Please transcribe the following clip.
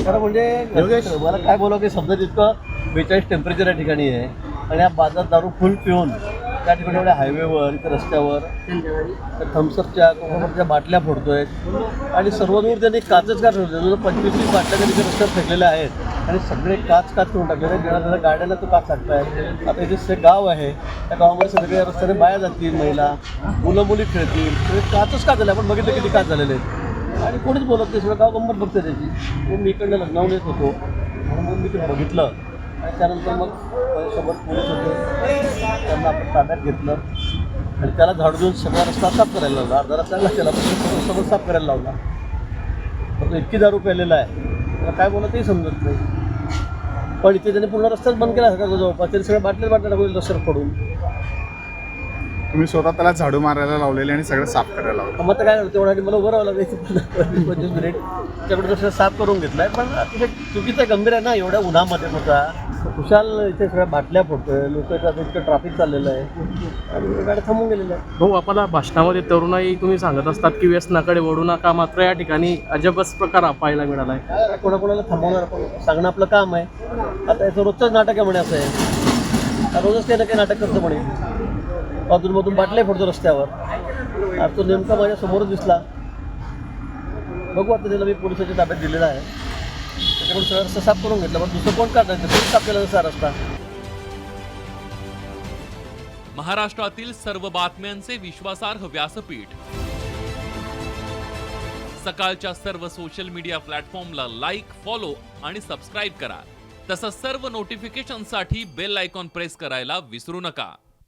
खरं म्हणजे मला काय बोलावं की समजा तितकं 42 टेम्परेचर या ठिकाणी आहे आणि या बाजारात दारू फुल पिऊन त्या ठिकाणी एवढ्या हायवेवर इथं रस्त्यावर थम्सअपच्या कोकोकोलाच्या बाटल्या फोडतोय आणि सर्वदूर त्यांनी काचच का ठेवतो. 25-30 बाटल्या त्यांनी रस्त्यावर फेकलेल्या आहेत आणि सगळे काच करून टाकलेले. ज्याला गाड्याला तो काच टाकतायत. आता इथे गाव आहे, त्या गावामध्ये सगळे रस्त्याने बाया जातील, महिला मुलं मुली खेळतील, सगळे काचच का झाले. आपण बघितलं किती काच झालेले आहेत आणि कोणीच बोलत नाही. सगळं गाव गंमत बघते त्याची. मग मी इकडनं लग्नावून येत होतो म्हणून मी ते बघितलं आणि त्यानंतर मग सोबत पोलीस होते, त्यांना आपण ताब्यात घेतलं आणि त्याला झाडू देऊन सगळा रस्ता साफ करायला लावला. अर्धा रस्ता केला पण समोर साफ करायला लावला. तो इतकी दारू प्यालेला आहे, त्याला काय बोलत तेही समजत नाही. पण इथे त्याने पूर्ण रस्ताच बंद केला का जवळपास. त्याने सगळ्या बाटल्या टाकून रस्त्यावर पडून. तुम्ही स्वतः त्याला झाडू मारायला लावलेले आणि सगळं साफ करायला लावलं. मग तर काय करतो तेवढा मला उभं राहावं लागेल 25 मिनिट त्याकडे रस्ता साफ करून घेतला आहे. पण अतिशय चुकीचं गंभीर आहे ना एवढ्या उन्हामध्ये होता. खुशाल इथे सगळ्या बाटल्या फोडतोय, लोक इतकं ट्रॅफिक चाललेलं आहे आणि गाड्या थांबून गेलेल्या आहे. भाऊ, आपल्या भाषणामध्ये तरुणाई तुम्ही सांगत असतात की व्यसनाकडे वळू नका, मात्र या ठिकाणी अजबच प्रकार पाहायला मिळाला आहे. कोणाकोणाला थांबवणार आपण सांगणं आपलं काम आहे. आता याचं रोजचंच नाटक आहे म्हणे. असं आहे रोजच काही ना काही नाटक करतो म्हणे. अधूनमधून बाटल्या फोडतो रस्त्यावर. आज तो नेमका माझ्या समोरच दिसला. बघू आता त्याला मी पोलिसांच्या ताब्यात दिलेला आहे. त्याच्याकडून सगळा रस्ता साफ करून घेतला. पण दुसरं कोण काढायचं तरी साफ केला जसा रस्ता. महाराष्ट्रातील सर्व बातम्यांचे विश्वासार्ह व्यासपीठ सकाळच्या सर्व सोशल मीडिया प्लॅटफॉर्मला लाईक, फॉलो आणि सबस्क्राईब करा. तसंच सर्व नोटिफिकेशनसाठी बेल आयकॉन प्रेस करायला विसरू नका.